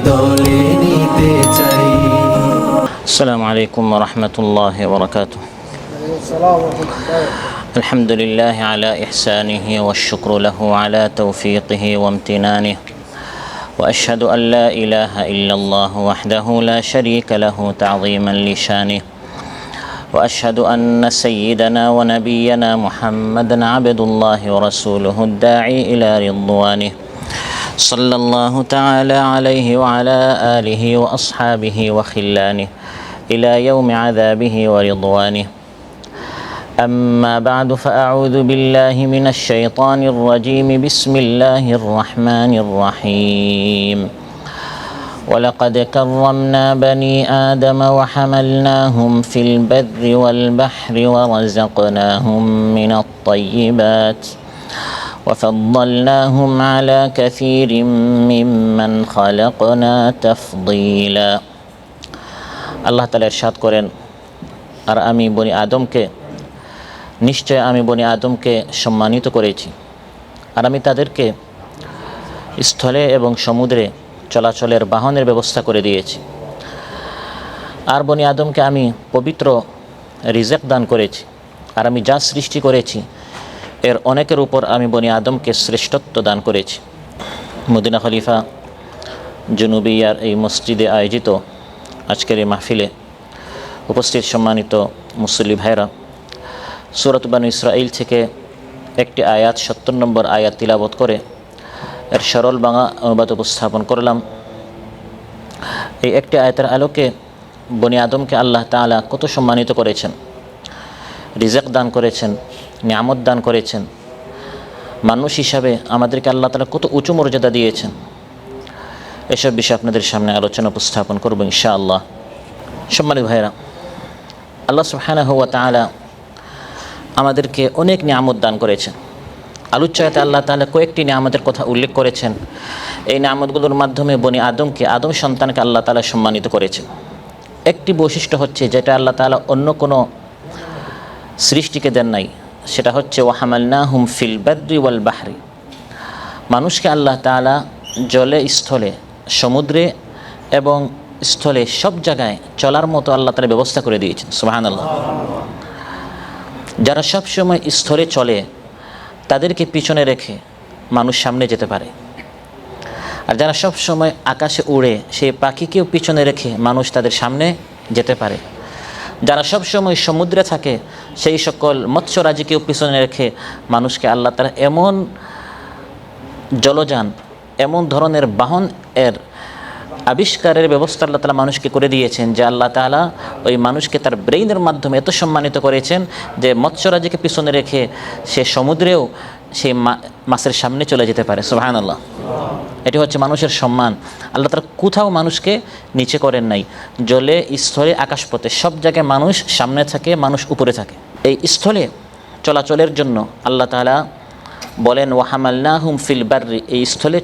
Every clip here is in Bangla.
দলে নিতে চাই। আসসালামু আলাইকুম ওয়া রাহমাতুল্লাহি ওয়া বারাকাতুহু। الحمد لله على إحسانه والشكر له على توفيقه وامتنانه وأشهد أن لا إله إلا الله وحده لا شريك له تعظيما لشانه وأشهد أن سيدنا ونبينا محمدا عبد الله ورسوله الداعي إلى رضوانه صلى الله تعالى عليه وعلى آله وأصحابه وخلانه إلى يوم عذابه ورضوانه. أما بعد فأعوذ بالله من الشيطان الرجيم. بسم الله الرحمن الرحيم. ولقد كرمنا بني آدم وحملناهم في البر والبحر ورزقناهم من الطيبات وفضلناهم على كثير ممن خلقنا تفضيلا. আল্লাহ তাআলা ইরশাদ করেন, আর আমি বনি আদমকে নিশ্চয় আমি বনি আদমকে সম্মানিত করেছি, আর আমি তাদেরকে স্থলে এবং সমুদ্রে চলাচলের বাহনের ব্যবস্থা করে দিয়েছি। আর বনি আদমকে আমি পবিত্র রিজেক দান করেছি, আর আমি যা সৃষ্টি করেছি এর অনেকের উপর আমি বনি আদমকে শ্রেষ্ঠত্ব দান করেছি। মদিনা খলিফা জুনুবিয়ার এই মসজিদে আয়োজিত আজকের এই মাহফিলে উপস্থিত সম্মানিত মুসল্লি ভাইরা, সূরাত বানু ইসরাঈল থেকে একটি আয়াত ৭০ নম্বর আয়াত তিলাবত করে এর সরল বাংলা অনুবাদ উপস্থাপন করলাম। এই একটি আয়াতের আলোকে বনি আদমকে আল্লাহ তাআলা কত সম্মানিত করেছেন, রিজেক দান করেছেন, নিয়ামত দান করেছেন, মানুষ হিসাবে আমাদেরকে আল্লাহ তাআলা কত উঁচু মর্যাদা দিয়েছেন, এসব বিষয়ে আপনাদের সামনে আলোচনা উপস্থাপন করব ইনশাআল্লাহ। সম্মানিত ভাইরা, আল্লাহ সুবহানাহু ওয়া তাআলা আমাদেরকে অনেক নিয়ামত দান করেছেন। আলোচ্যাতে আল্লাহ তাআলা কয়েকটি নিয়ামতের কথা উল্লেখ করেছেন। এই নিয়ামতগুলোর মাধ্যমে বনি আদমকে, আদম সন্তানকে আল্লাহ তাআলা সম্মানিত করেছেন। একটি বৈশিষ্ট্য হচ্ছে যেটা আল্লাহ তাআলা অন্য কোনো সৃষ্টিকে দেন নাই, সেটা হচ্ছে ওয়াহামালনাহুম ফিল বাররি ওয়াল বাহরি। মানুষকে আল্লাহ তাআলা জলে, স্থলে, সমুদ্রে এবং স্থলে সব জায়গায় চলার মতো আল্লাহ তাআলা ব্যবস্থা করে দিয়েছেন। সুবহানাল্লাহ। যারা সব সময় স্থলে চলে তাদেরকে পিছনে রেখে মানুষ সামনে যেতে পারে, আর যারা সব সময় আকাশে উড়ে সেই পাখিকেও পিছনে রেখে মানুষ তাদের সামনে যেতে পারে। যারা সব সময় সমুদ্রে থাকে সেই সকল মৎস্যরাজিকেও পিছনে রেখে মানুষকে আল্লাহ তাআলা এমন জলযান, এমন ধরনের বাহন এর আবিষ্কারের ব্যবস্থা আল্লাহ তাআলা মানুষকে করে দিয়েছেন যে আল্লাহ তাআলা ওই মানুষকে তার ব্রেইনের মাধ্যমে এত সম্মানিত করেছেন যে মৎস্যরাজিকে পিছনে রেখে সে সমুদ্রেও সেই মাছের সামনে চলে যেতে পারে। সুবহানাল্লাহ। এটি হচ্ছে মানুষের সম্মান। আল্লাহ তাআলা কোথাও মানুষকে নিচে করেন নাই। জলে, স্থলে, আকাশপথে সব জায়গায় মানুষ সামনে থাকে, মানুষ উপরে থাকে। এই স্থলে চলাচলের জন্য আল্লাহ তাআলা বলেন ওয়াহামালনাহুম ফিল বাররি, এই স্থলে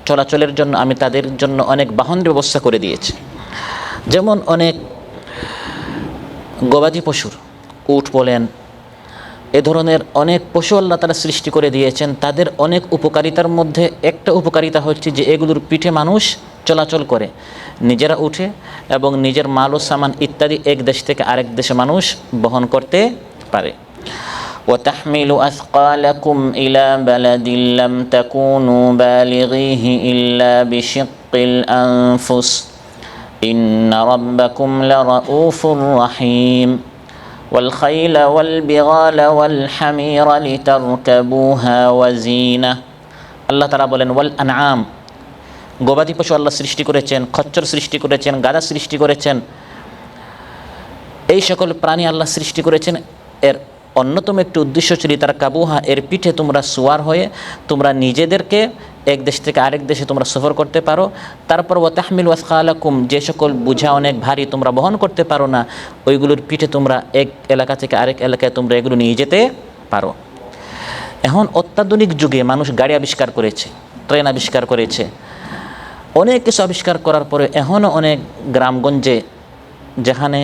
চলাচলের জন্য আমি তাদের জন্য অনেক বাহনের ব্যবস্থা করে দিয়েছি। যেমন অনেক গবাদি পশুর, উট বলেন, এ ধরনের অনেক পশু আল্লাহ তাআলা সৃষ্টি করে দিয়েছেন। তাদের অনেক উপকারিতার মধ্যে একটা উপকারিতা হচ্ছে যে এগুলোর পিঠে মানুষ চলাচল করে, নিজেরা উঠে এবং নিজের মাল ও সামান ইত্যাদি এক দেশ থেকে আরেক দেশে মানুষ বহন করতে পারে। وتحمل أثقالكم إلى بلد لم تكونوا بالغيه إلا بشق الأنفس إن ربكم لرؤوف رحيم والخيل والبغال والحمير لتركبوها وزينة। আল্লাহ তাআলা বলেন ওয়াল আনআম, গবাদি পশু আল্লাহ সৃষ্টি করেছেন, খচ্চর সৃষ্টি করেছেন, গাধা সৃষ্টি করেছেন। এই সকল প্রাণী আল্লাহ সৃষ্টি করেছেন। এর অন্যতম একটি উদ্দেশ্য ছিল তার কাবুহা, এর পিঠে তোমরা সুয়ার হয়ে তোমরা নিজেদেরকে এক দেশ থেকে আরেক দেশে তোমরা সফর করতে পারো। তারপর ওয়া তাহমিলু আসকালাকুম, যে সকল বোঝা অনেক ভারী তোমরা বহন করতে পারো না, ওইগুলোর পিঠে তোমরা এক এলাকা থেকে আরেক এলাকায় তোমরা এগুলো নিয়ে যেতে পারো। এখন অত্যাধুনিক যুগে মানুষ গাড়ি আবিষ্কার করেছে, ট্রেন আবিষ্কার করেছে, অনেক কিছু আবিষ্কার করার পরে এখনও অনেক গ্রামগঞ্জে যেখানে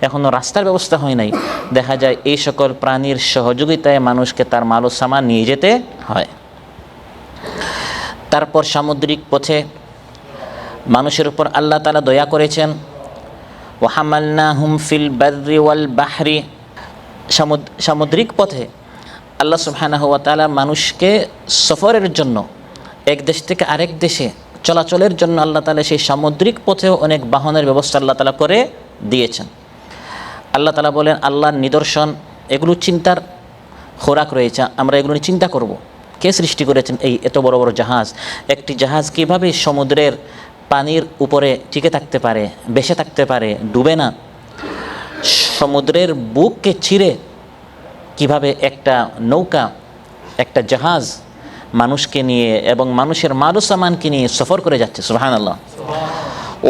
এখনও রাস্তার ব্যবস্থা হয় নাই, দেখা যায় এই সকল প্রাণীর সহযোগিতায় মানুষকে তার মাল ও সামান নিয়ে যেতে হয়। তারপর সামুদ্রিক পথে মানুষের উপর আল্লাহ তাআলা দয়া করেছেন। ওয়া হামালনাহুম ফিল বাররি ওয়াল বাহরি, সামুদ্রিক পথে আল্লাহ সুবহানাহু ওয়া তাআলা মানুষকে সফরের জন্য এক দেশ থেকে আরেক দেশে চলাচলের জন্য আল্লাহ তাআলা সেই সামুদ্রিক পথেও অনেক বাহনের ব্যবস্থা আল্লাহ তাআলা করে দিয়েছেন। আল্লাহ তাআলা বলেন আল্লাহর নিদর্শন, এগুলো চিন্তার খোরাক রয়েছে, আমরা এগুলো নিয়ে চিন্তা করব। কে সৃষ্টি করেছেন এই এত বড় বড় জাহাজ? একটি জাহাজ কীভাবে সমুদ্রের পানির উপরে টিকে থাকতে পারে, বেঁচে থাকতে পারে, ডুবে না? সমুদ্রের বুককে চিরে কিভাবে একটা নৌকা, একটা জাহাজ মানুষকে নিয়ে এবং মানুষের মাল সামানকে নিয়ে সফর করে যাচ্ছে। সুবহানাল্লাহ।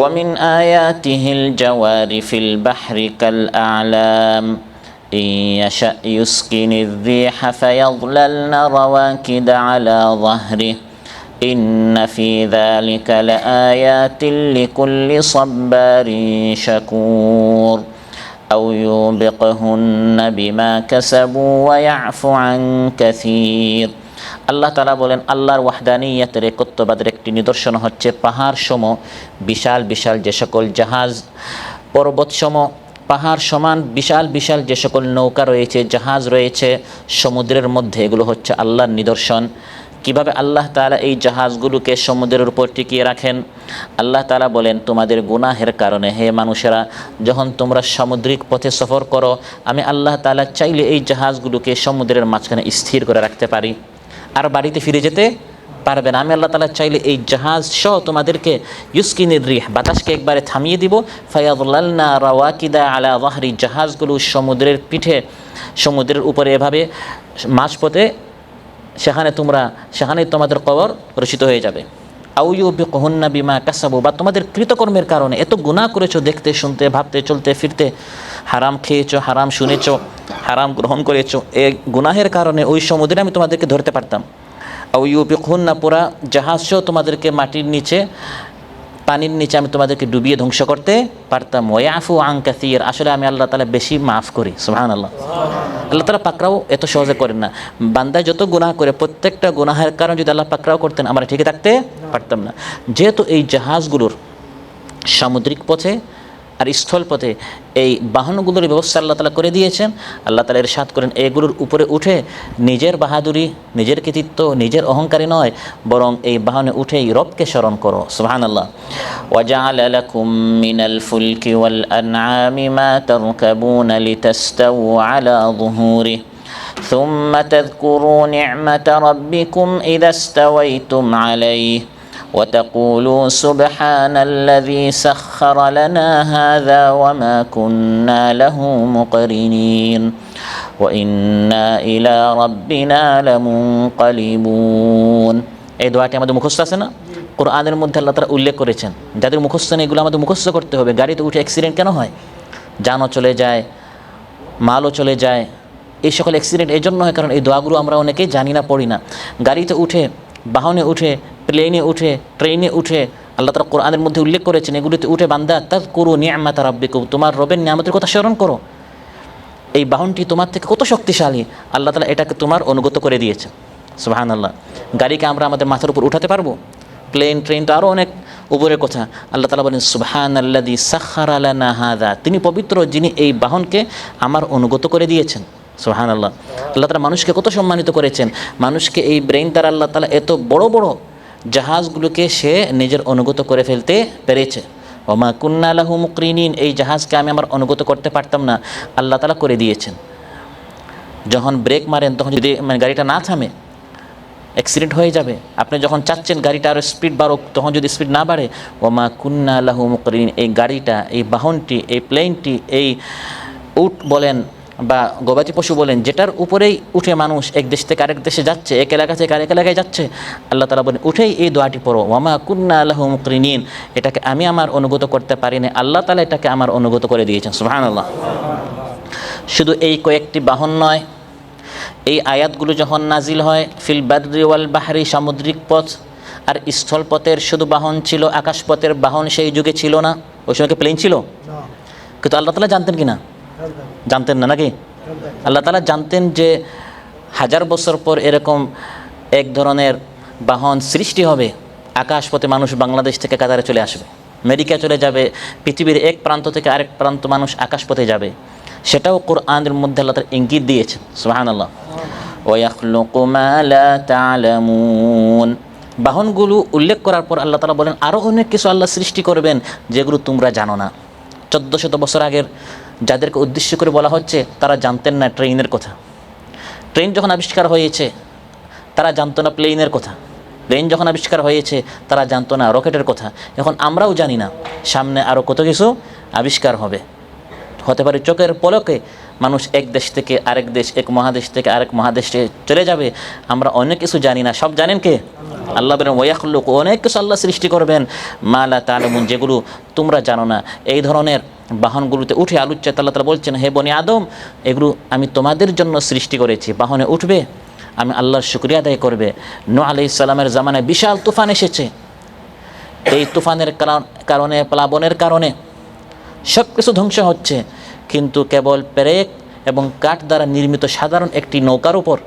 ومن آياته الجوار في البحر كالأعلام إن يشأ يسكن الريح فيظللن رواكد على ظهره إن في ذلك لآيات لكل صبار شكور أو يوبقهن بما كسبوا ويعفو عن كثير। আল্লাহ তাআলা বলেন আল্লাহর ওয়াহদানিয়তের একত্ববাদের একটি নিদর্শন হচ্ছে পাহাড় সম বিশাল বিশাল যে সকল জাহাজ, পর্বত সম পাহাড় সমান বিশাল বিশাল যে সকল নৌকা রয়েছে, জাহাজ রয়েছে সমুদ্রের মধ্যে, এগুলো হচ্ছে আল্লাহর নিদর্শন। কিভাবে আল্লাহ তাআলা এই জাহাজগুলোকে সমুদ্রের উপর টিকিয়ে রাখেন? আল্লাহ তাআলা বলেন তোমাদের গুনাহের কারণে হে মানুষেরা, যখন তোমরা সামুদ্রিক পথে সফর করো, আমি আল্লাহ তাআলা চাইলে এই জাহাজগুলোকে সমুদ্রের মাঝখানে স্থির করে রাখতে পারি, আর বাড়িতে ফিরে যেতে পারবে না। আমি আল্লাহ তাআলা চাইলে এই জাহাজ সহ তোমাদেরকে ইউসকিনির রিহ, বাতাসকে একবারে থামিয়ে দিব। ফায়াযলালনা রাওয়াকিদা আলা যাহরি, জাহাজগুলো সমুদ্রের পিঠে, সমুদ্রের উপরে এভাবে মাঝপথে সেখানে তোমাদের কবর রচিত হয়ে যাবে। আউ ইউবিকুহুন্না বিমা কাসাবু, বা তোমাদের কৃতকর্মের কারণে এত গুনাহ করেছো, দেখতে শুনতে ভাবতে চলতে ফিরতে, হারাম খেয়েছো, হারাম শুনেছো, হারাম গ্রহণ করেছো, এই গুনাহের কারণে ওই সমুদ্রে আমি তোমাদেরকে ধরতে পারতাম। আউ ইউবিকুহুন্না, পুরা জাহাজ তোমাদেরকে মাটির নিচে, পানির নিচে আমি তোমাদেরকে ডুবিয়ে ধ্বংস করতে পারতাম। ওয়াফু আন কাসীর, আসলে আমি আল্লাহ তাআলা বেশি মাফ করি। সুবহানাল্লাহ। আল্লাহ তাআলা পাকড়াও এত সহজে করেন না। বান্দায় যত গুনাহ করে, প্রত্যেকটা গুনাহের কারণে যদি আল্লাহ পাকড়াও করতেন, আমরা ঠিকই থাকতে পারতাম না। যেহেতু এই জাহাজগুলোর সামুদ্রিক পথে আর স্থল পথে এই বাহনগুলোর ব্যবস্থা আল্লাহ তাআলা করে দিয়েছেন, আল্লাহ তাআলা ইরশাদ করেন এগুলোর উপরে উঠে নিজের বাহাদুরি, নিজের কৃতিত্ব, নিজের অহংকারী নয়, বরং এই বাহনে উঠেই রবকে স্মরণ করো। সুবহানাল্লাহ। ওয়াজআলা লাকুম মিনাল ফুলকি ওয়াল আনআমি মা তারকাবুনা লিতাস্তাউ আলা যুহুরিহি ثم تذكروا نعمة ربكم إذا استويتم عليه وتقولوا سبحان الذي سخر لنا هذا وما كنا له مقرنين وإنا إلى ربنا لمنقلبون। এই দোয়াটি আমাদের মুখস্থ আছে না? কোরআনের মধ্যে আল্লাহ তাআলা উল্লেখ করেছেন, যাদের মুখস্থ নেই এগুলো আমাদের মুখস্থ করতে হবে। গাড়িতে উঠে অ্যাক্সিডেন্ট কেন হয়? জানও চলে যায়, মালও চলে যায়। এই সকল অ্যাক্সিডেন্ট এই জন্য হয় কারণ এই দোয়াগুলো আমরা অনেকেই জানি না, পড়ি না। গাড়িতে উঠে, বাহনে উঠে, প্লেনে উঠে, ট্রেনে উঠে আল্লাহ তাআলা কোরআনের মধ্যে উল্লেখ করেছেন, এগুলিতে উঠে বান্দা তাযকুরু নি'মাতা রাব্বিকুম, তোমার রবের নিয়ামতের কথা স্মরণ করো। এই বাহনটি তোমার থেকে কত শক্তিশালী, আল্লাহ তাআলা এটাকে তোমার অনুগত করে দিয়েছে। সুবহানাল্লাহ। গাড়িকে আমরা আমাদের মাথার উপর উঠাতে পারবো? প্লেন, ট্রেন তো আরও অনেক উপরের কথা। আল্লাহ তাআলা বলেন সুবহানাল্লাযী সাখখারা লানা হাযা, তিনি পবিত্র যিনি এই বাহনকে আমার অনুগত করে দিয়েছেন। সুবহানাল্লাহ। আল্লাহ তাআলা মানুষকে কত সম্মানিত করেছেন, মানুষকে এই ব্রেইন দ্বারা আল্লাহ তাআলা এত বড় বড় জাহাজগুলোকে সে নিজের অনুগত করে ফেলতে পেরেছে। ওমা কুন্না লাহু মুকরিনিন, এই জাহাজকে আমি আমার অনুগত করতে পারতাম না, আল্লাহ তাআলা করে দিয়েছেন। যখন ব্রেক মারেন তখন যদি গাড়িটা না থামে অ্যাক্সিডেন্ট হয়ে যাবে। আপনি যখন চাচ্ছেন গাড়িটা আরও স্পিড বাড়ুক, তখন যদি স্পিড না বাড়ে, ওমা কুন্না লাহু মুকরিনিন, এই গাড়িটা, এই বাহনটি, এই প্লেনটি, এই উট বলেন বা গবাদি পশু বলেন, যেটার উপরেই উঠে মানুষ এক দেশ থেকে আরেক দেশে যাচ্ছে, এক এলাকা থেকে আরেক এলাকায় যাচ্ছে, আল্লাহ তাআলা বলেন উঠেই এই দোয়াটি পড়ো, ওয়ামা কুন্না লাহু মুকরিনিন, এটাকে আমি আমার অনুগত করতে পারি না, আল্লাহ তাআলা এটাকে আমার অনুগত করে দিয়েছেন। সুবহানাল্লাহ। শুধু এই কয়েকটি বাহন নয়, এই আয়াতগুলো যখন নাজিল হয়, ফিল বাররি ওয়াল বাহরি, সামুদ্রিক পথ আর স্থল পথের শুধু বাহন ছিল, আকাশপথের বাহন সেই যুগে ছিল না। ওই সময় কি প্লেন ছিল? কিন্তু আল্লাহ তাআলা জানতেন কি না? জানতেন না নাকি? আল্লাহ তাআলা জানতেন যে 1000 বছর পর এরকম এক ধরনের বাহন সৃষ্টি হবে, আকাশপথে মানুষ বাংলাদেশ থেকে কাতারে চলে আসবে, আমেরিকা চলে যাবে, পৃথিবীর এক প্রান্ত থেকে আরেক প্রান্ত মানুষ আকাশপথে যাবে। সেটাও কোরআনের মধ্যে আল্লাহ তাআলা ইঙ্গিত দিয়েছেন। সুবহানাল্লাহ। ওয়া ইয়াখলুকু মা লা তা'লামুন। বাহনগুলো উল্লেখ করার পর আল্লাহ তাআলা বলেন আরও অনেক কিছু আল্লাহ সৃষ্টি করবেন যেগুলো তোমরা জানো না। 1400 বছর আগের যাদেরকে উদ্দেশ্য করে বলা হচ্ছে তারা জানতেন না ট্রেনের কথা। ট্রেন যখন আবিষ্কার হয়েছে তারা জানতো না প্লেনের কথা। প্লেন যখন আবিষ্কার হয়েছে তারা জানতো না রকেটের কথা। এখন আমরাও জানি না সামনে আরও কত কিছু আবিষ্কার হবে। হতে পারে চোখের পলকে মানুষ এক দেশ থেকে আরেক দেশ, এক মহাদেশ থেকে আরেক মহাদেশে চলে যাবে। আমরা অনেক কিছু জানি না, সব জানেন কে? আল্লাহ বলেন ওয়া ইয়াখলুকু, অনেক কিছু আল্লাহ সৃষ্টি করবেন মা লা তা'লামুন, যেগুলো তোমরা জানো না। এই ধরনের বাহনগুলোতে উঠে আলোচ্যাত আল্লাহ তাআলা বলছেন হে বনি আদম, এগুলো আমি তোমাদের জন্য সৃষ্টি করেছি। বাহনে উঠবে, আমি আল্লাহর শুকরিয়া আদায় করবে। নূহ আলাইহিস সালামের জামানায় বিশাল তুফান এসেছে। এই তুফানের কারণে, প্লাবনের কারণে সব কিছু ধ্বংস হচ্ছে, কিন্তু কেবল পেরেক এবং কাঠ দ্বারা নির্মিত সাধারণ একটি নৌকার উপর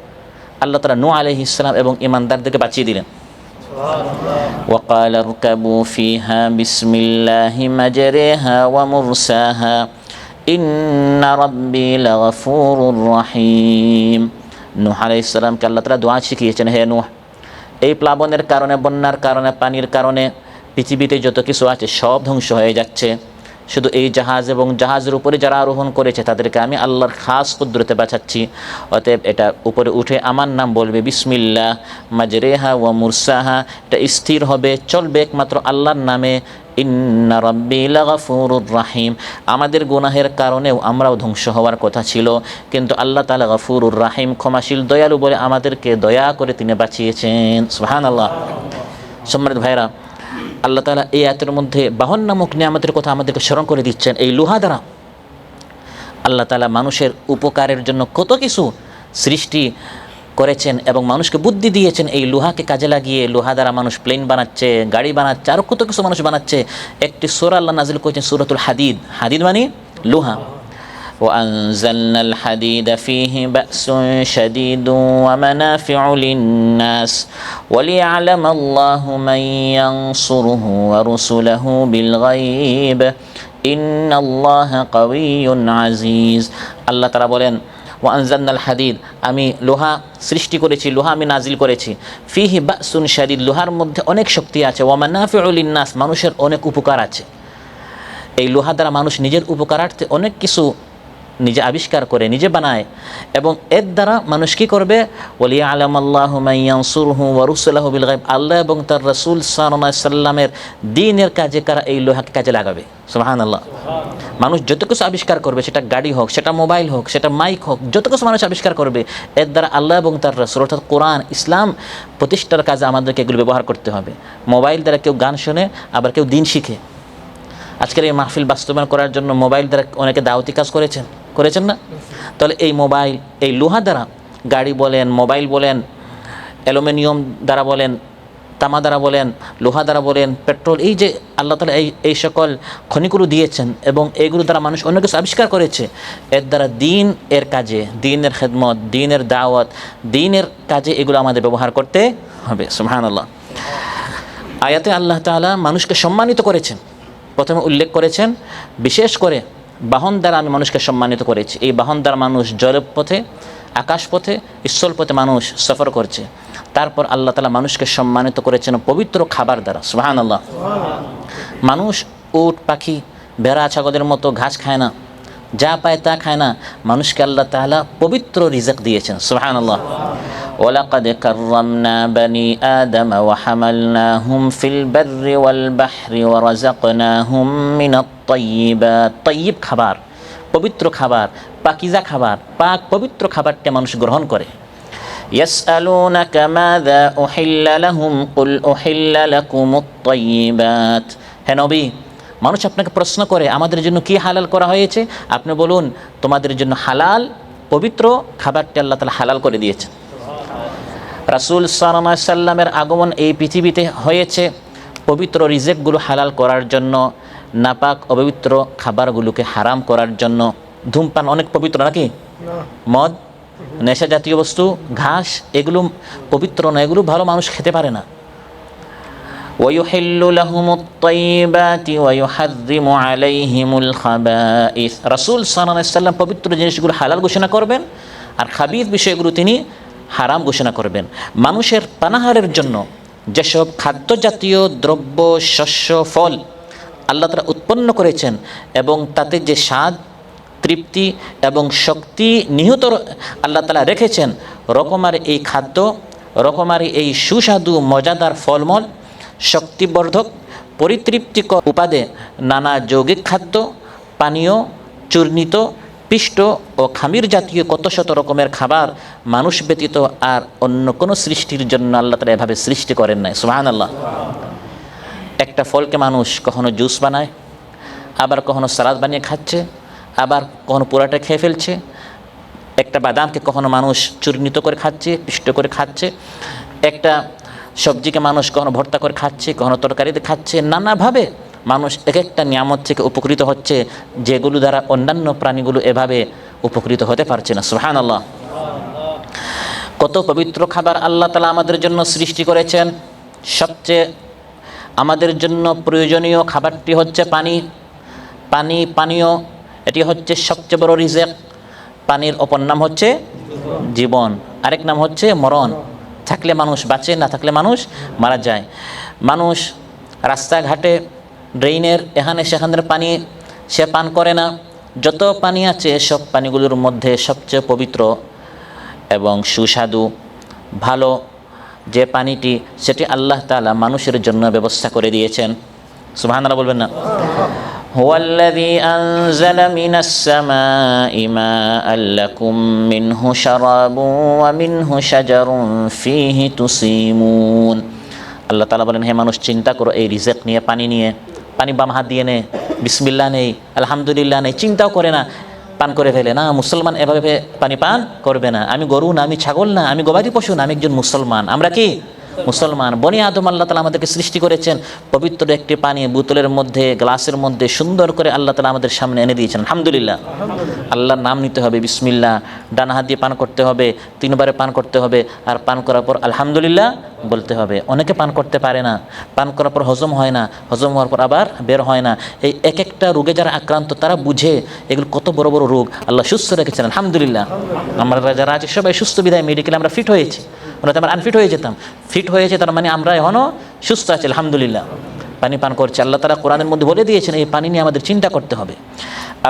আল্লাহ তাআলা নূহ আলাইহিস সালাম এবং ঈমানদারদেরকে বাঁচিয়ে দিলেন। ওয়াকালা রকাবু ফিহা বিসমিল্লাহি মাজরিহা ওয়া মুরসাহা ইন্না রাব্বি লাগফুরুর রহিম। নূহ আলাইহিস সালামকে আল্লাহ তাআলা দোয়া শিখিয়েছেন, হে নূহ, এই প্লাবনের কারণে, বন্যার কারণে, পানির কারণে পৃথিবীতে যত কিছু আছে সব ধ্বংস হয়ে যাচ্ছে। শুধু এই জাহাজ এবং জাহাজের উপরে যারা আরোহণ করেছে তাদেরকে আমি আল্লাহর খাস কুদরতে বাঁচাচ্ছি। অতএব এটা উপরে উঠে আমার নাম বলবে, বিসমিল্লাহ মাজরেহা ওয়া মুরসাহা, এটা স্থির হবে, চলবে একমাত্র আল্লাহর নামে। ইন্না রাব্বি লাগফুরুর রাহিম, আমাদের গুনাহের কারণেও আমরাও ধ্বংস হওয়ার কথা ছিল, কিন্তু আল্লাহ তাআলা গফুরুর রাহিম, ক্ষমাশীল দয়ালু বলে আমাদেরকে দয়া করে তিনি বাঁচিয়েছেন। সুবহানাল্লাহ। সম্মানিত ভাইরা, আল্লাহ তাআলা এই আয়াতের মধ্যে বাহন নামক নিয়ামতের কথা আমাদেরকে স্মরণ করে দিচ্ছেন। এই লোহা দ্বারা আল্লাহ তাআলা মানুষের উপকারের জন্য কত কিছু সৃষ্টি করেছেন এবং মানুষকে বুদ্ধি দিয়েছেন। এই লোহাকে কাজে লাগিয়ে লোহা দ্বারা মানুষ প্লেন বানাচ্ছে, গাড়ি বানাচ্ছে, আরও কত কিছু মানুষ বানাচ্ছে। একটি সূরা আল্লাহ নাজিল করেছেন, সূরাতুল হাদিদ। হাদিদ মানে লোহা। وأنزلنا الحديد فيه بأس شديد ومنافع للناس وليعلم الله من ينصره ورسله بالغيب إن الله قوي عزيز। আল্লাহ তাআলা বলেন ওয়ানজালনাল হাদিদ, আমি লোহা সৃষ্টি করেছি, লোহা আমি নাজিল করেছি। ফিহি বাসুন শাদীদ, লোহার মধ্যে অনেক শক্তি আছে। ওয়া মানাফিউ লিন্নাস, মানুষের অনেক উপকার আছে। এই লোহা দ্বারা মানুষ নিজের উপকারার্থে অনেক কিছু নিজে আবিষ্কার করে, নিজে বানায়, এবং এর দ্বারা মানুষ কী করবে? ওয়ালিয়ালামাল্লাহু মান ইয়ানসুরহু ওয়া রুসুলাহু বিল গায়ব, আল্লাহ এবং তার রাসূল সাল্লাল্লাহু আলাইহি সাল্লামের দ্বীনের কাজে কারা এই লোহাকে কাজে লাগাবে। সুবহানাল্লাহ। মানুষ যত কিছু আবিষ্কার করবে, সেটা গাড়ি হোক, সেটা মোবাইল হোক, সেটা মাইক হোক, যত কিছু মানুষ আবিষ্কার করবে, এর দ্বারা আল্লাহ এবং তার রাসূল অর্থাৎ কোরআন, ইসলাম প্রতিষ্ঠার কাজে আমাদেরকে এগুলো ব্যবহার করতে হবে। মোবাইল দ্বারা কেউ গান শোনে, আবার কেউ দিন শিখে। আজকের এই মাহফিল বাস্তবায়ন করার জন্য মোবাইল দ্বারা অনেকে দাওয়াতি কাজ করেছেন না? তাহলে এই মোবাইল, এই লোহা দ্বারা গাড়ি বলেন, মোবাইল বলেন, অ্যালুমিনিয়াম দ্বারা বলেন, তামা দ্বারা বলেন, লোহা দ্বারা বলেন, পেট্রোল, এই যে আল্লাহ তাআলা এই সকল খনিগুলো দিয়েছেন এবং এইগুলো দ্বারা মানুষ অন্য কিছু আবিষ্কার করেছে। এর দ্বারা দিন এর কাজে, দিনের খেদমত, দিনের দাওয়াত, দিনের কাজে এগুলো আমাদের ব্যবহার করতে হবে। সুবহানাল্লাহ। আয়াতে আল্লাহ তাআলা মানুষকে সম্মানিত করেছেন। প্রথমে উল্লেখ করেছেন বিশেষ করে বাহন দ্বারা আমি মানুষকে সম্মানিত করেছি। এই বাহন দ্বারা মানুষ জলপথে, আকাশপথে, স্থলপথে মানুষ সফর করছে। তারপর আল্লাহ তাআলা মানুষকে সম্মানিত করেছেন পবিত্র খাবার দ্বারা। সুবহানাল্লাহ। মানুষ উট, পাখি, ভেড়া, ছাগলের মতো ঘাস খায় না, যা পায় তা খায় না। মানুষকে আল্লাহ তাআলা পবিত্র রিজক দিয়েছেন। সুবহানাল্লাহ। ওয়ালাকাদ কাররামনা বনি আদম ওয়া হামালনাহুম ফিল বাররি ওয়াল বাহরি ওয়া রাযাকনাহুম মিনাত তাইয়্যিবাত। তাইয়্যিব খাবার, পবিত্র খাবার, পাকিজা খাবার, পাক পবিত্র খাবারটা মানুষ গ্রহণ করে। ইয়াসআলুনাকা মাযা উহিল্লা লাহুম কুল উহিল্লা লাকুমুত তাইয়্যিবাত। হে নবী, মানুষ আপনাকে প্রশ্ন করে আমাদের জন্য কি হালাল করা হয়েছে, আপনি বলুন তোমাদের জন্য হালাল পবিত্র খাবারটি আল্লাহ তাআলা হালাল করে দিয়েছেন। রাসূল সাল্লাল্লাহু আলাইহি সাল্লামের আগমন এই পৃথিবীতে হয়েছে পবিত্র রিজেকগুলো হালাল করার জন্য, নাপাক অপবিত্র খাবারগুলোকে হারাম করার জন্য। ধূমপান অনেক পবিত্র নাকি? মদ, নেশা জাতীয় বস্তু, ঘাস, এগুলো পবিত্র না, এগুলো ভালো মানুষ খেতে পারে না। ويحل لهم الطيبات ويحرم عليهم الخبائث। রাসূল সাল্লাল্লাহু আলাইহি ওয়াসাল্লাম পবিত্র জিনিসগুলো হালাল ঘোষণা করবেন আর খাবিথ বিষয়গুলো তিনি হারাম ঘোষণা করবেন। মানুষের পানাহারের জন্য যেসব খাদ্য জাতীয় দ্রব্য, শস্য, ফল আল্লাহ তাআলা উৎপন্ন করেছেন এবং তাতে যে স্বাদ, তৃপ্তি এবং শক্তি নিহিত আল্লাহ তাআলা রেখেছেন, রকমারি এই খাদ্য, রকমারি এই সুস্বাদু মজাদার ফলমূল, শক্তিবর্ধক, পরিতৃপ্তিকর উপাদে নানা যৌগিক খাদ্য, পানীয়, চূর্ণিত, পিষ্ট ও খামির জাতীয় কত শত রকমের খাবার মানুষ ব্যতীত আর অন্য কোনো সৃষ্টির জন্য আল্লাহ তাআলা এভাবে সৃষ্টি করেন নাই। সুবহানাল্লাহ। একটা ফলকে মানুষ কখনো জুস বানায়, আবার কখনো সালাদ বানিয়ে খাচ্ছে, আবার কখনো পুরাটা খেয়ে ফেলছে। একটা বাদামকে কখনো মানুষ চূর্ণিত করে খাচ্ছে, পিষ্ট করে খাচ্ছে। একটা সবজিকে মানুষ কখনো ভর্তা করে খাচ্ছে, কখনো তরকারিতে খাচ্ছে। নানাভাবে মানুষ এক একটা নিয়ামত থেকে উপকৃত হচ্ছে, যেগুলো দ্বারা অন্যান্য প্রাণীগুলো এভাবে উপকৃত হতে পারছে না। সুবহানাল্লাহ। কত পবিত্র খাবার আল্লাহ তাআলা আমাদের জন্য সৃষ্টি করেছেন। সবচেয়ে আমাদের জন্য প্রয়োজনীয় খাবারটি হচ্ছে পানি। পানীয় এটি হচ্ছে সবচেয়ে বড় রিজেক। পানির অপর নাম হচ্ছে জীবন, আরেক নাম হচ্ছে মরণ। থাকলে মানুষ বাঁচে, না থাকলে মানুষ মারা যায়। মানুষ রাস্তাঘাটে ড্রেনের এখানে সেখানের পানি সে পান করে না। যত পানি আছে সব পানিগুলোর মধ্যে সবচেয়ে পবিত্র এবং সুস্বাদু ভালো যে পানিটি, সেটি আল্লাহ তাআলা মানুষের জন্য ব্যবস্থা করে দিয়েছেন। সুবহানাল্লাহ বলবেন না? হুয়াল্লাযী আনজালা মিনাস সামাই মাআন লাকুম মিনহু শারাবুন ওয়া মিনহু শাজারুন ফীহি তুসিমুন। আল্লাহ তাআলা বলেন, হে মানুষ, চিন্তা করো এই রিজিক নিয়ে, পানি নিয়ে। পানি বাম হাত দিয়ে নে, বিসমিল্লাহ নেই, আলহামদুলিল্লাহ নেই, চিন্তাও করে না, পান করে ফেলে না। মুসলমান এভাবে পানি পান করবে না। আমি গরু না, আমি ছাগল না, আমি গবাদি পশু না, আমি একজন মুসলমান। আমরা কি মুসলমান? বনি আদম আল্লাহ তাআলা আমাদেরকে সৃষ্টি করেছেন, পবিত্র একটি পানি বোতলের মধ্যে, গ্লাসের মধ্যে সুন্দর করে আল্লাহ তাআলা আমাদের সামনে এনে দিয়েছেন। আলহামদুলিল্লাহ। আল্লাহর নাম নিতে হবে, বিসমিল্লাহ, ডান হাত দিয়ে পান করতে হবে, 3 বারে পান করতে হবে, আর পান করার পর আলহামদুলিল্লাহ বলতে হবে। অনেকে পান করতে পারে না, পান করার পর হজম হয় না, হজম হওয়ার পর আবার বের হয় না। এই এক একটা রোগে যারা আক্রান্ত তারা বুঝে এগুলো কত বড় বড় রোগ। আল্লাহ সুস্থ রেখেছেন, আলহামদুলিল্লাহ। আমরা যারা আছে সবাই সুস্থ, বিদায় মেডিকেলে আমরা ফিট হয়েছি। ওনাতে আমরা আনফিট হয়ে যেতাম, ফিট হয়েছে, তার মানে আমরা এখনও সুস্থ আছি, আলহামদুলিল্লাহ। পানি পান করছে। আল্লাহ তাআলা কোরআনের মধ্যে বলে দিয়েছেন এই পানি নিয়ে আমাদের চিন্তা করতে হবে।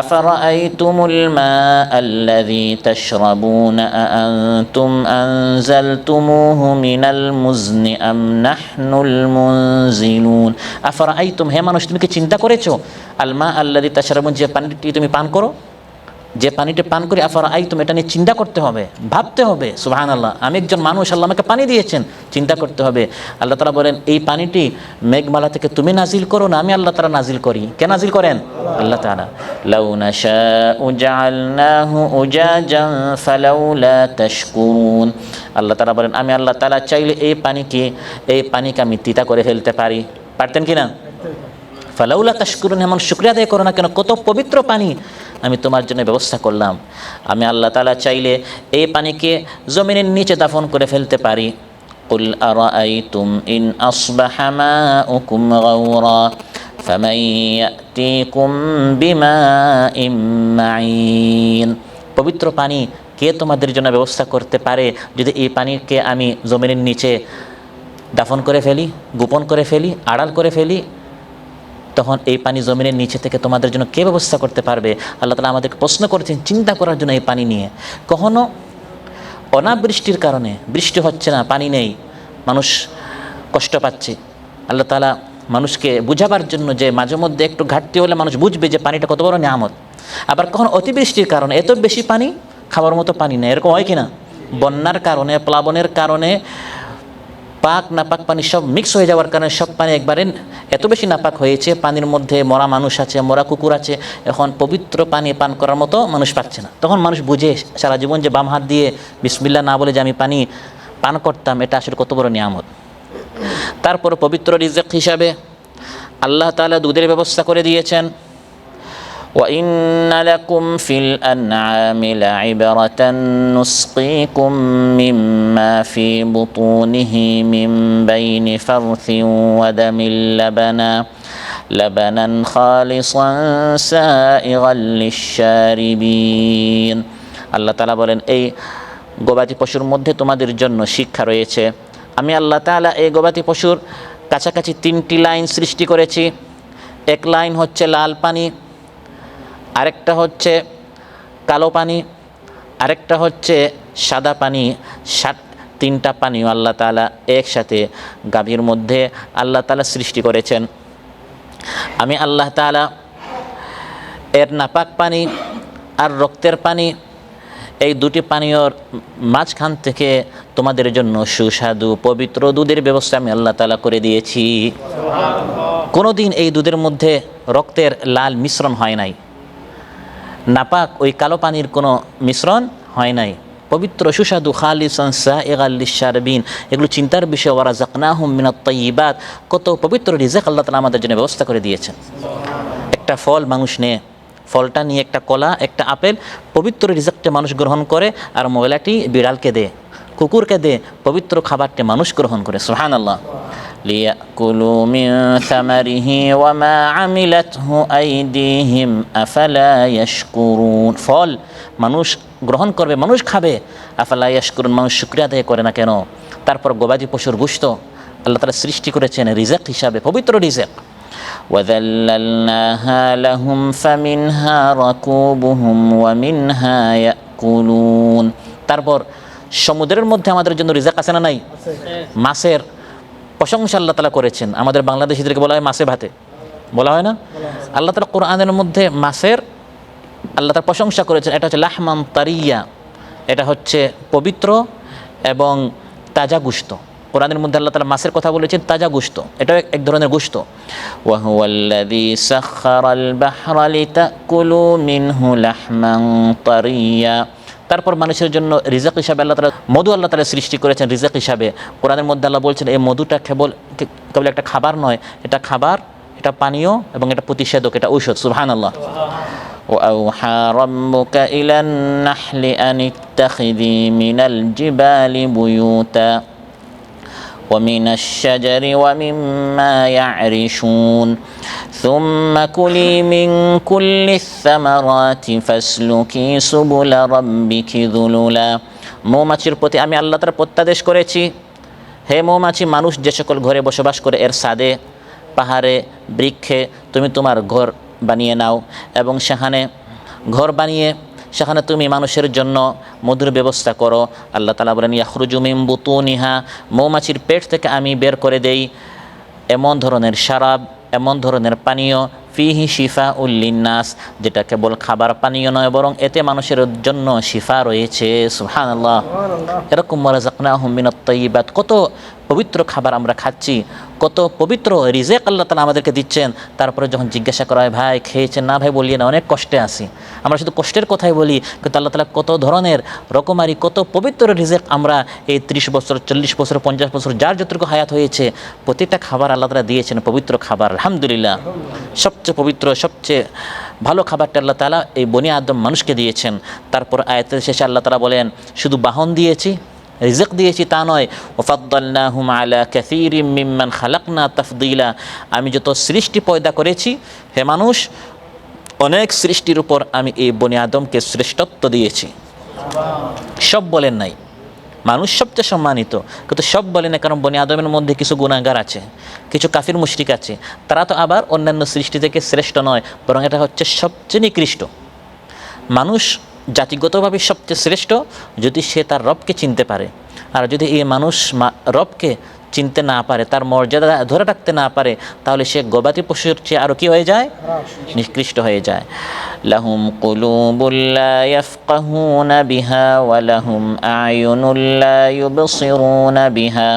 আফারাআইতুমুল মাআল্লাযী তাশরাবুনা আআনতুম আনজালতুমুহু মিনাল মুজনি আম নাহনুল মুনজিলুন। আফারাআইতুম, হে মানুষ, তুমি কি চিন্তা করেছো? আল মাআল্লাযী তাশরাবুন, যে পানিটি তুমি পান করো, যে পানিটা পান করি। আফারাআইতুম, এটা নিয়ে চিন্তা করতে হবে, ভাবতে হবে। সুবহানাল্লাহ। আমি একজন মানুষ, আল্লাহ আমাকে পানি দিয়েছেন, চিন্তা করতে হবে। আল্লাহ তাআলা বলেন, এই পানিটি মেঘমালা থেকে তুমি নাজিল করো না, আমি আল্লাহ তাআলা নাজিল করি। কে নাজিল করেন? আল্লাহ তাআলা। লাউ নাশাউ জাআলনাহু উজাজান ফালাউলা তাশকুরুন। আল্লাহ তাআলা বলেন, আমি আল্লাহ তাআলা চাইলে এই পানিকে আমি তিতা করে ফেলতে পারি। পারতেন কি না? ফালাউলা তাশকুরুন, এমন শুকরিয়া আদায় করো না কেন? কত পবিত্র পানি আমি তোমার জন্য ব্যবস্থা করলাম। আমি আল্লাহ তাআলা চাইলে এই পানিকে জমিনের নিচে দাফন করে ফেলতে পারি। কুল আরাআইতুম ইন আসবাহা মাউকুম গাওরা ফামান ইয়াতিকুম বিমাইন মাঈন। পবিত্র পানি কে তোমাদের জন্য ব্যবস্থা করতে পারে যদি এই পানিকে আমি জমিনের নিচে দাফন করে ফেলি, গোপন করে ফেলি, আড়াল করে ফেলি? তখন এই পানি জমিনের নিচে থেকে তোমাদের জন্য কে ব্যবস্থা করতে পারবে? আল্লাহ তাআলা আমাদেরকে প্রশ্ন করেছেন চিন্তা করার জন্য এই পানি নিয়ে। কখনো অনাবৃষ্টির কারণে বৃষ্টি হচ্ছে না, পানি নেই, মানুষ কষ্ট পাচ্ছে। আল্লাহ তাআলা মানুষকে বুঝাবার জন্য যে মাঝে মধ্যে একটু ঘাটতি হলে মানুষ বুঝবে যে পানিটা কত বড় নিয়ামত। আবার কখনো অতিবৃষ্টির কারণে এত বেশি পানি, খাবার মতো পানি নেই, এরকম হয় কিনা? বন্যার কারণে, প্লাবনের কারণে পাক নাপাক পানি সব মিক্স হয়ে যাওয়ার কারণে সব পানি একবারে এত বেশি নাপাক হয়েছে, পানির মধ্যে মরা মানুষ আছে, মরা কুকুর আছে। এখন পবিত্র পানি পান করার মতো মানুষ পাচ্ছে না। তখন মানুষ বুঝে সারা জীবন যে বাম হাত দিয়ে বিসমিল্লাহ না বলে যে আমি পানি পান করতাম, এটা আসলে কত বড় নিয়ামত। তারপর পবিত্র রিজিক হিসাবে আল্লাহ তাআলা দুধের ব্যবস্থা করে দিয়েছেন। وإن لكم في الأنعام لعبرة نسقيكم مما في بطونه من بين فرث ودم لبنا خالصا سائغا للشاربين আল্লাহ তাআলা বলেন এই গবাদি পশুর মধ্যে তোমাদের জন্য শিক্ষা রয়েছে। আমি আল্লাহ তাআলা এই গবাদি পশুর কাছাকাছি 3টি লাইন সৃষ্টি করেছি। এক লাইন হচ্ছে লাল পানি, আরেকটা হচ্ছে কালো পানি, আরেকটা হচ্ছে সাদা পানি। 3টা পানিও আল্লাহ তাআলা একসাথে গাভীর মধ্যে আল্লাহ তাআলা সৃষ্টি করেছেন। আমি আল্লাহ তাআলা এর নাপাক পানি আর রক্তের পানি এই 2টি পানীয়র মাঝখান থেকে তোমাদের জন্য সুস্বাদু পবিত্র দুধের ব্যবস্থা আমি আল্লাহ তাআলা করে দিয়েছি। কোনোদিন এই দুধের মধ্যে রক্তের লাল মিশ্রণ হয় নাই, নাপাক ওই কালো পানির কোনো মিশ্রণ হয় নাই, পবিত্র সুস্বাদু খালিসান সাইগাল লিশারবিন। এগুলো চিন্তার বিষয়। ওয়ারাযাকনাহুম মিনাত তাইয়্যিবাত, কত পবিত্র রিজিক আল্লাহ তাআলা আমাদের জন্য ব্যবস্থা করে দিয়েছেন। একটা ফল মানুষ নেয়, ফলটা নিয়ে একটা কলা একটা আপেল, পবিত্র রিজিকটা মানুষ গ্রহণ করে, আর ময়লাটি বিড়ালকে দেয়, কুকুরকে দেয়, পবিত্র খাবারটি মানুষ গ্রহণ করে। সুবহানাল্লাহ। লিয়াকুলু মিন সামারিহি ওয়া মা আমিলাতহু আইদিহিম আফালা ইয়াশকুরুন। ফল মানুষ গ্রহণ করবে, মানুষ খাবে, আফালা ইয়াশকুরুন, মানুষ শুকরিয়া আদায় করে না কেন? তারপর গবাদি পশুর গোশত আল্লাহ তাআলা সৃষ্টি করেছেন রিজিক হিসাবে, পবিত্র রিজিক। وذللناها لهم فمنها ركوبهم ومنها يأكلون। তারপর সমুদ্রের মধ্যে আমাদের জন্য রিজিক আছে না নাই? মাছের প্রশংসা আল্লাহ তাআলা করেছেন। আমাদের বাংলাদেশীদেরকে বলা হয় মাছে ভাতে, বলা হয় না? আল্লাহ তাআলা কোরআনের মধ্যে মাছের আল্লাহ তাআলা প্রশংসা করেছেন। এটা হচ্ছে লাহমান তারিয়া, এটা হচ্ছে পবিত্র এবং তাজা গোশত। কোরআনের মধ্যে আল্লাহ তাআলা মাছের কথা বলেছেন, তাজা গোশত, এটাও এক ধরনের গোশত। ওয়া হুয়াল্লাযী সাখখারাল বাহরা লিতাকুলু মিনহু লাহমান তারিয়া। তারপর মানুষের জন্য রিজিক হিসাবে আল্লাহ তাআলা মধু আল্লাহ তাআলা সৃষ্টি করেছেন রিজিক হিসাবে। কোরআনের মধ্যে আল্লাহ বলছেন এই মধুটা কেবল একটা খাবার নয়, এটা খাবার, এটা পানীয় এবং এটা প্রতিষেধক, এটা ঔষধ। সুবহানাল্লাহ। وأوحى ربك إلى النحل أن اتخذي من الجبال بيوتا ومن الشجر ومما يعرشون ثم كلي من كل الثمرات فاسلكي سبل ربك ذللا। মৌমাছির প্রতি আমি আল্লাহ তাআলা প্রত্যাদেশ করেছি, হে মৌমাছি, মানুষ যে সকল ঘরে বসবাস করে এর ছাদে, পাহাড়ে, বৃক্ষে তুমি তোমার ঘর বানিয়ে নাও এবং সেখানে ঘর বানিয়ে সেখানে তুমি মানুষের জন্য মধুর ব্যবস্থা করো। আল্লাহ তাআলা বলেন ইয়াখরুজু মিন বুতুনিহা, মৌমাছির পেট থেকে আমি বের করে দেই এমন ধরনের শারাব, এমন ধরনের পানীয়, ফিহি শিফাউল লিন্নাস, যেটা কেবল খাবার পানীয় নয় বরং এতে মানুষের জন্য শিফা রয়েছে। সুবহানাল্লাহ। এরকম ওয়ারাযাকনাহুম মিনাত তাইয়্যিবাত, কত পবিত্র খাবার আমরা খাচ্ছি, কত পবিত্র রিজিক আল্লাহ তাআলা আমাদেরকে দিচ্ছেন। তারপরে যখন জিজ্ঞাসা করা হয় ভাই খেয়েছেন না, ভাই বলিয়ে না অনেক কষ্টে আছি, আমরা শুধু কষ্টের কথাই বলি, কিন্তু আল্লাহ তাআলা কত ধরনের রকমারি কত পবিত্র রিজিক আমরা এই 30 বছর 40 বছর 50 বছর যার যতটুকু হায়াত হয়েছে প্রত্যেকটা খাবার আল্লাহ তাআলা দিয়েছেন পবিত্র খাবার। আলহামদুলিল্লাহ। সবচেয়ে পবিত্র সবচেয়ে ভালো খাবারটা আল্লাহ তাআলা এই বনি আদম মানুষকে দিয়েছেন। তারপর আয়াতের শেষে আল্লাহ তাআলা বলেন শুধু বাহন দিয়েছি, রিজিক দিয়েছি তা নয়, ওয়াফাদ্দালনাহুম আলা কাসীরিম মিম্মান খালাকনা তাফদীলা, আমি যত সৃষ্টি পয়দা করেছি হে মানুষ, অনেক সৃষ্টির উপর আমি এই বনি আদমকে শ্রেষ্ঠত্ব দিয়েছি। সব বলেন নাই, মানুষ সবচেয়ে সম্মানিত, কিন্তু সব বলে না, কারণ বনি আদমের মধ্যে কিছু গুনাহগার আছে, কিছু কাফির মুশরিক আছে, তারা তো আবার অন্যান্য সৃষ্টি থেকে শ্রেষ্ঠ নয়, বরং এটা হচ্ছে সবচেয়ে নিকৃষ্ট। মানুষ জাতিগতভাবে সবচেয়ে শ্রেষ্ঠ যদি সে তার রবকে চিনতে পারে, আর যদি এই মানুষ রবকে চিনতে না পারে, তার মর্যাদা ধরে রাখতে না পারে, তাহলে সে গবাদি পশুর চেয়ে আরও কী হয়ে যায়? নিকৃষ্ট হয়ে যায়। লাহুম কুলুবুল লা ইয়াফকাহুনা বিহা ওয়া লাহুম আ'য়ুনুল লা ইউবসিরুনা বিহা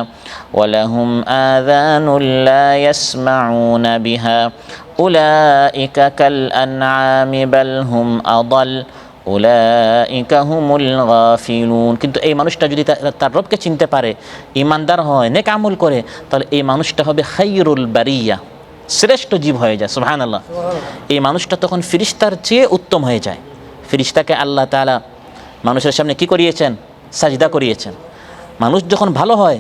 ওয়া লাহুম আযানুল লা ইয়াসমাউনা বিহা উলাইকা কাল আনআমি বাল হুম আদাল উলাইকা হুমুল গাফিলুন। কিন্তু এই মানুষটা যদি তার রবকে চিনতে পারে, ঈমানদার হয়, নেক আমল করে, তাহলে এই মানুষটা হবে খায়রুল বারিয়া, শ্রেষ্ঠ জীব হয়ে যায়, সুবহানাল্লাহ। এই মানুষটা তখন ফিরিস্তার চেয়ে উত্তম হয়ে যায়। ফিরিস্তাকে আল্লাহ তাআলা মানুষের সামনে কি করিয়েছেন? সাজদা করিয়েছেন। মানুষ যখন ভালো হয়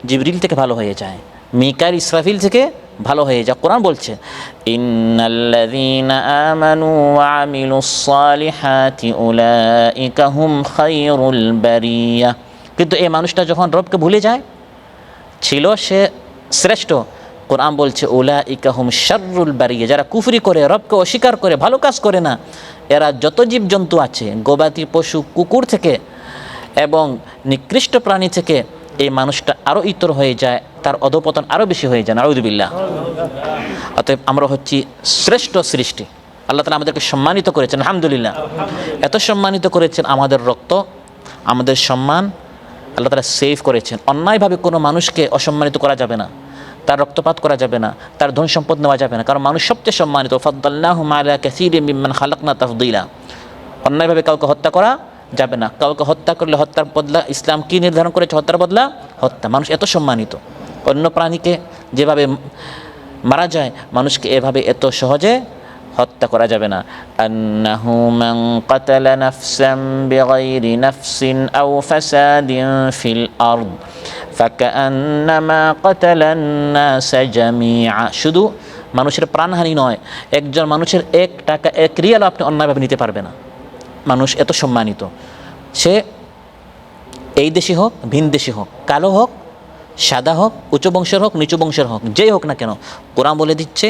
জিবরিল থেকে ভালো হয়ে যায়, মিকাইল ইসরাফিল থেকে ভালো হয়ে যায়। কোরআন বলছে ইন্নাল্লাযীনা আমানু ওয়া আমিলুস সালিহাতি উলাইকা হুম খায়রুল বারিয়া। কিন্তু এই মানুষটা যখন রবকে ভুলে যায়, ছিল সে শ্রেষ্ঠ, কোরআন বলছে উলাইকা হুম শাররুল বারিয়া। যারা কুফরি করে, রবকে অস্বীকার করে, ভালো কাজ করে না, এরা যত জীবজন্তু আছে গবাদি পশু কুকুর থেকে এবং নিকৃষ্ট প্রাণী থেকে এই মানুষটা আরও ইতর হয়ে যায়, তার অধপতন আরও বেশি হয়ে যায়, নাউযুবিল্লাহ। অতএব আমরা হচ্ছি শ্রেষ্ঠ সৃষ্টি। আল্লাহ তাআলা আমাদেরকে সম্মানিত করেছেন, আলহামদুলিল্লাহ। এত সম্মানিত করেছেন, আমাদের রক্ত, আমাদের সম্মান আল্লাহ তাআলা সেভ করেছেন। অন্যায়ভাবে কোনো মানুষকে অসম্মানিত করা যাবে না, তার রক্তপাত করা যাবে না, তার ধন সম্পদ নেওয়া যাবে না, কারণ মানুষ সবচেয়ে সম্মানিত। ফাদ্দালনাহুম আলা কাসীরিম মিম্মান খালাকনা তাফদীলা। অন্যায়ভাবে কাউকে হত্যা করা যাবে না। কাউকে হত্যা করলে হত্যার বদলা ইসলাম কি নির্ধারণ করেছে? হত্যার বদলা হত্যা। মানুষ এত সম্মানিত, অন্য প্রাণীকে যেভাবে মারা যায় মানুষকে এভাবে এত সহজে হত্যা করা যাবে না। আন্নাহু মান কাতালা নাফসান বিগাইরি নাফসিন আও ফাসাদিন ফিল আরদ ফাকান্নামা কাতালান নাস জামিআ। শুধু মানুষের প্রাণহানি নয়, একজন মানুষের 1 টাকা 1 রিয়াল আপনি অন্যায়ভাবে নিতে পারবে না। মানুষ এত সম্মানিত, সে এই দেশি হোক, ভিন দেশি হোক, কালো হোক, সাদা হোক, উচ্চ বংশের হোক, নিচু বংশের হোক, যেই হোক না কেন, কোরআন বলে দিচ্ছে,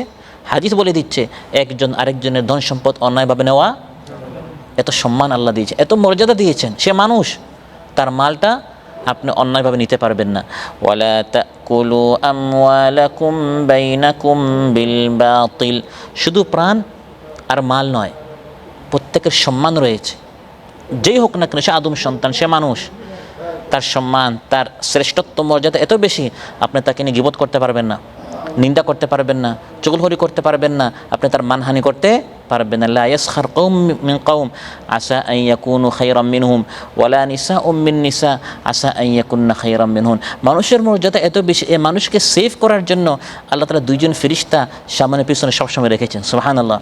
হাদিস বলে দিচ্ছে, একজন আরেকজনের ধন সম্পদ অন্যায়ভাবে নেওয়া, এত সম্মান আল্লাহ দিয়েছে, এত মর্যাদা দিয়েছেন। সে মানুষ, তার মালটা আপনি অন্যায়ভাবে নিতে পারবেন না। ওয়ালা তাকুলু আমওয়ালাকুম বাইনাকুম বিল বাতিল। শুধু প্রাণ আর মাল নয়, প্রত্যেকের সম্মান রয়েছে, যেই হোক না কেন, সে আদম সন্তান, সে মানুষ, তার সম্মান, তার শ্রেষ্ঠত্ব মর্যাদা এত বেশি, আপনি তাকে নিয়ে গীবত করতে পারবেন না, নিন্দা করতে পারবেন না, চুগলখড়ি করতে পারবেন না, আপনি তার মানহানি করতে পারবেন না। লা ইয়াসখার কওম মিন কওম আসা আন ইয়াকুনু খায়রাম মিনহুম ওয়ালা নিসাউম মিন নিসা আসা আন ইয়াকুননা খায়রাম মিনহুন। মানুষের মর্যাদা এত বেশি, এই মানুষকে সেভ করার জন্য আল্লাহ তাআলা 2 জন ফেরেশতা সামনে পিছনে সবসময় রেখেছেন, সুবহানাল্লাহ।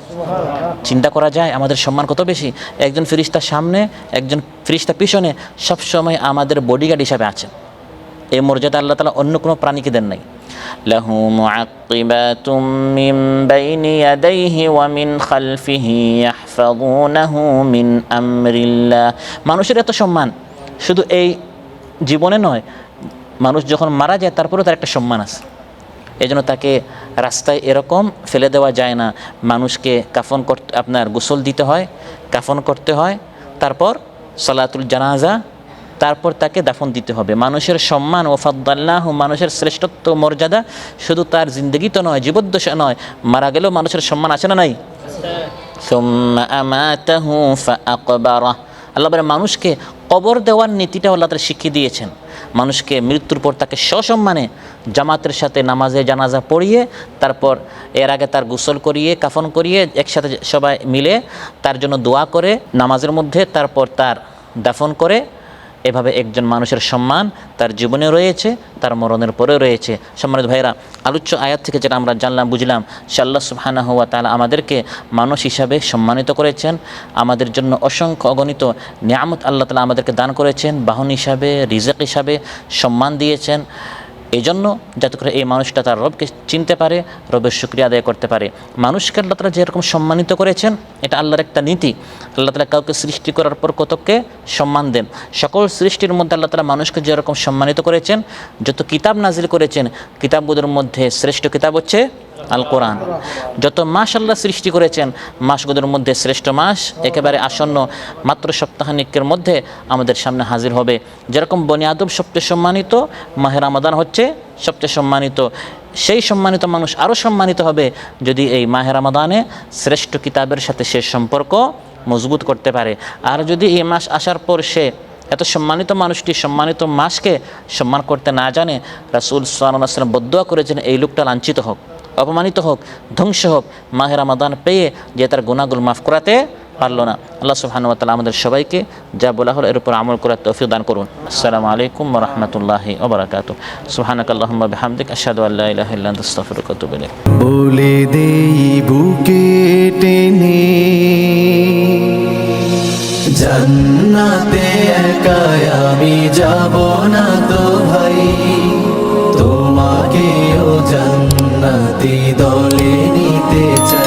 চিন্তা করা যায় আমাদের সম্মান কত বেশি। একজন ফেরেশতা সামনে, একজন ফেরেশতা পিছনে, সবসময় আমাদের বডিগার্ড হিসাবে আছেন। এই মর্যাদা আল্লাহ তাআলা অন্য কোনো প্রাণীকে দেন নাই। লাহু মুআক্কিবাতুম মিন বাইনি ইয়াদাইহি ওয়া মিন খালফিহি ইয়াহফাযুনাহু মিন আমরিল্লাহ। মানুষের এত সম্মান শুধু এই জীবনে নয়, মানুষ যখন মারা যায় তারপরেও তার একটা সম্মান আছে। এই জন্য তাকে রাস্তায় এরকম ফেলে দেওয়া যায় না। মানুষকে কাফন করতে, আপনার গোসল দিতে হয়, কাফন করতে হয়, তারপর সালাতুল জানাজা, তারপর তাকে দাফন দিতে হবে। মানুষের সম্মান ও ফাদ্দালনাহু, মানুষের শ্রেষ্ঠত্ব মর্যাদা শুধু তার জিন্দগিতে নয়, জীবদ্দশা নয়, মারা গেলেও মানুষের সম্মান আছে না নাই? সুম্মা আমাতাহু ফাআকবারাহ। আল্লাহ বলে মানুষকে কবর দেওয়ার নীতিটা আল্লাহ তাআলা শিখিয়ে দিয়েছেন। মানুষকে মৃত্যুর পর তাকে সসম্মানে জামাতের সাথে নামাজে জানাজা পড়িয়ে, তারপর এর আগে তার গোসল করিয়ে, কাফন করিয়ে, একসাথে সবাই মিলে তার জন্য দোয়া করে নামাজের মধ্যে, তারপর তার দাফন করে। এভাবে একজন মানুষের সম্মান তার জীবনে রয়েছে, তার মরণের পরে রয়েছে। সম্মানিত ভাইরা, আলোচ্য আয়াত থেকে যেটা আমরা জানলাম, বুঝলাম, আল্লাহ সুবহানাহু ওয়া তাআলা আমাদেরকে মানুষ হিসাবে সম্মানিত করেছেন। আমাদের জন্য অসংখ্য অগণিত নিয়ামত আল্লাহ তাআলা আমাদেরকে দান করেছেন, বাহন হিসাবে, রিজক হিসাবে সম্মান দিয়েছেন। এই জন্য যাতে করে এই মানুষটা তার রবকে চিনতে পারে, রবের শুকরিয়া আদায় করতে পারে। মানুষকে আল্লাহ তাআলা যেরকম সম্মানিত করেছেন, এটা আল্লাহর একটা নীতি। আল্লাহ তাআলা কাউকে সৃষ্টি করার পর কতকে সম্মান দেন। সকল সৃষ্টির মধ্যে আল্লাহ তাআলা মানুষকে যেরকম সম্মানিত করেছেন, যত কিতাব নাজিল করেছেন, কিতাবগুলোর মধ্যে শ্রেষ্ঠ কিতাব হচ্ছে আল কোরআন। যত মাস আল্লাহ সৃষ্টি করেছেন, মাসগুলোর মধ্যে শ্রেষ্ঠ মাস একেবারে আসন্ন, মাত্র সপ্তাহানিকের মধ্যে আমাদের সামনে হাজির হবে। যেরকম বনি আদম সবচেয়ে সম্মানিত, মাহে রমাদান হচ্ছে সবচেয়ে সম্মানিত। সেই সম্মানিত মানুষ আরও সম্মানিত হবে যদি এই মাহে রমাদানে শ্রেষ্ঠ কিতাবের সাথে সে সম্পর্ক মজবুত করতে পারে। আর যদি এই মাস আসার পর সে এত সম্মানিত মানুষটি সম্মানিত মাসকে সম্মান করতে না জানে, রাসূল সাল্লাল্লাহু আলাইহি ওয়াসাল্লাম বদদুয়া করেছেন এই লোকটা লাঞ্ছিত হোক, অপমানিত হোক, ধ্বংস হোক, মাহে রমাদান পেয়ে যে তার গুনাহগুলো মাফ করাতে পারলো না। আল্লাহ সুবহানাহু ওয়া তাআলা আমাদের সবাইকে যা বলা হলো এর উপর আমল করার তৌফিক দান করুন। আসসালামু আলাইকুম ওয়া রাহমাতুল্লাহি ওয়া বারাকাতুহু। সুবহানাকাল্লাহুম্মা বিহামদিক আশহাদু আল্লা ইলাহা ইল্লা আনতা আস্তাগফিরুকা ওয়া আতুবু ইলাইক। বলে দেই বুকে টেনে জান্নাতে একাই আমি যাব না তো ভাই, তোমাকেও জান্নাতি দলে নিতে চাই।